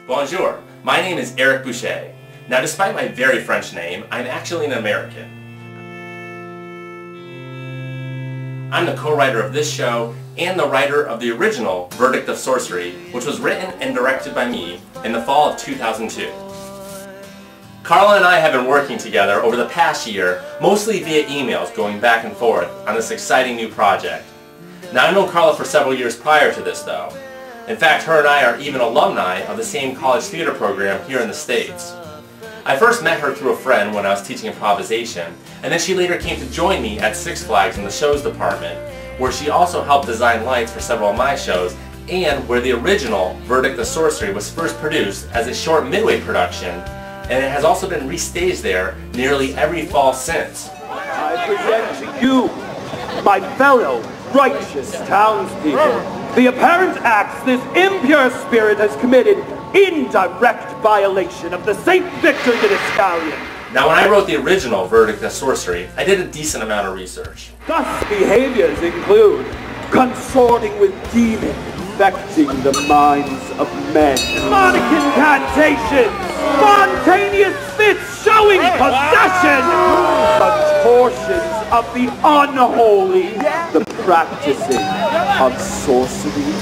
Bonjour, my name is Eric Boucher. Now, despite my very French name, I'm actually an American. I'm the co-writer of this show and the writer of the original Verdict of Sorcery, which was written and directed by me in the fall of 2002. Carla and I have been working together over the past year, mostly via emails going back and forth on this exciting new project. Now, I've known Carla for several years prior to this, though. In fact, her and I are even alumni of the same college theater program here in the States. I first met her through a friend when I was teaching improvisation, and then she later came to join me at Six Flags in the shows department, where she also helped design lights for several of my shows, and where the original Verdict of Sorcery was first produced as a short midway production, and it has also been restaged there nearly every fall since. I present to you, my fellow righteous townspeople, the apparent acts this impure spirit has committed in direct violation of the St. Victor de Scallion. Now, when I wrote the original Verdict of Sorcery, I did a decent amount of research. Thus, behaviors include consorting with demons, infecting the minds of men, demonic incantations, spontaneous fits showing possession, contortions of the unholy, the practicing of sorcery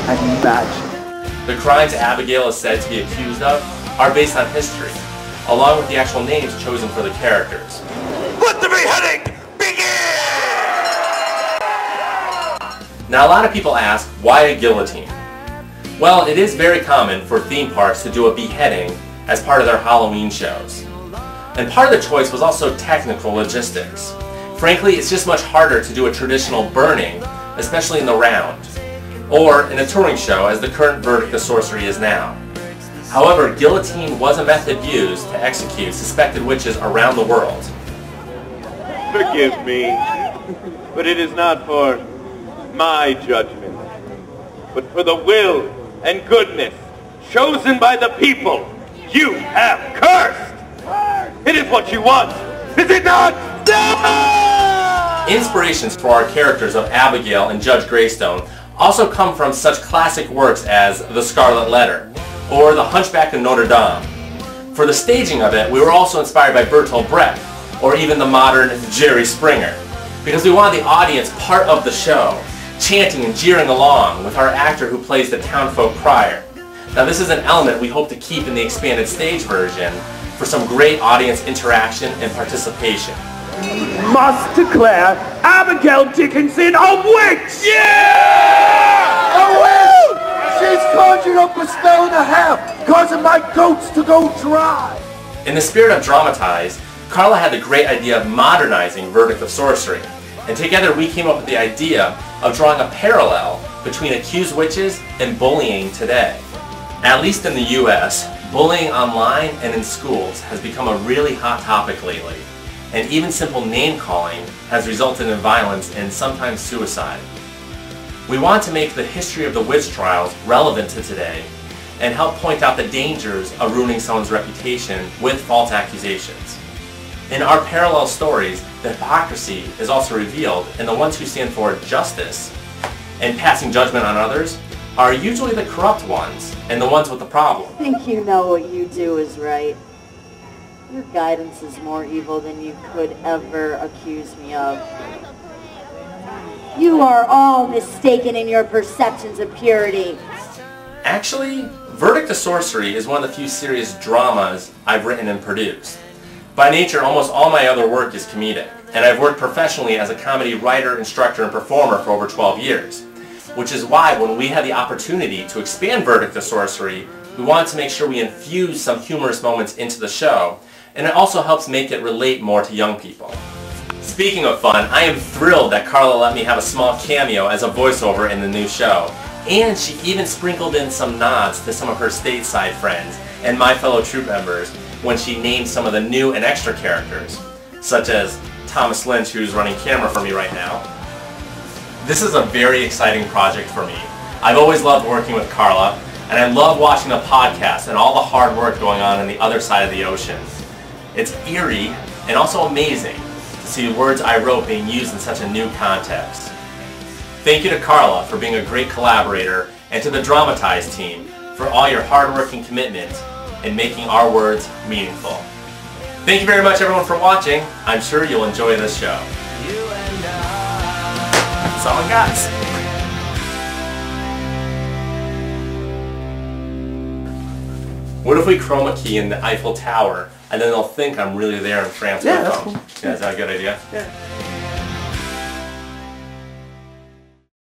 and magic. The crimes Abigail is said to be accused of are based on history, along with the actual names chosen for the characters. Let the beheading begin! Now, a lot of people ask, why a guillotine? Well, it is very common for theme parks to do a beheading as part of their Halloween shows. And part of the choice was also technical logistics. Frankly, it's just much harder to do a traditional burning, especially in the round, or in a touring show as the current Verdict of Sorcery is now. However, guillotine was a method used to execute suspected witches around the world. Forgive me, but it is not for my judgment, but for the will and goodness chosen by the people you have cursed. It is what you want, is it not? Inspirations for our characters of Abigail and Judge Greystone also come from such classic works as The Scarlet Letter or The Hunchback of Notre Dame. For the staging of it, we were also inspired by Bertolt Brecht or even the modern Jerry Springer, because we wanted the audience part of the show, chanting and jeering along with our actor who plays the townfolk crier. Now, this is an element we hope to keep in the expanded stage version for some great audience interaction and participation. Must declare Abigail Dickinson a witch! Yeah! A witch! She's conjured up a spell and a half, causing my goats to go dry. In the spirit of Dramatized, Carla had the great idea of modernizing Verdict of Sorcery, and together we came up with the idea of drawing a parallel between accused witches and bullying today. At least in the US, bullying online and in schools has become a really hot topic lately, and even simple name-calling has resulted in violence and sometimes suicide. We want to make the history of the witch trials relevant to today and help point out the dangers of ruining someone's reputation with false accusations. In our parallel stories, the hypocrisy is also revealed, and the ones who stand for justice and passing judgment on others are usually the corrupt ones and the ones with the problem. I think you know what you do is right. Your guidance is more evil than you could ever accuse me of. You are all mistaken in your perceptions of purity. Actually, Verdict of Sorcery is one of the few serious dramas I've written and produced. By nature, almost all my other work is comedic, and I've worked professionally as a comedy writer, instructor, and performer for over 12 years. Which is why when we had the opportunity to expand Verdict of Sorcery, we wanted to make sure we infuse some humorous moments into the show, and it also helps make it relate more to young people. Speaking of fun, I am thrilled that Carla let me have a small cameo as a voiceover in the new show, and she even sprinkled in some nods to some of her stateside friends and my fellow troupe members when she named some of the new and extra characters, such as Thomas Lynch, who's running camera for me right now. This is a very exciting project for me. I've always loved working with Carla, and I love watching the podcast and all the hard work going on the other side of the ocean. It's eerie and also amazing to see the words I wrote being used in such a new context. Thank you to Carla for being a great collaborator, and to the Dramatized team for all your hard work and commitment in making our words meaningful. Thank you very much everyone for watching. I'm sure you'll enjoy this show. That's all I got. What if we chroma key in the Eiffel Tower and then they'll think I'm really there in France? Yeah, that's cool. Yeah, is that a good idea? Yeah.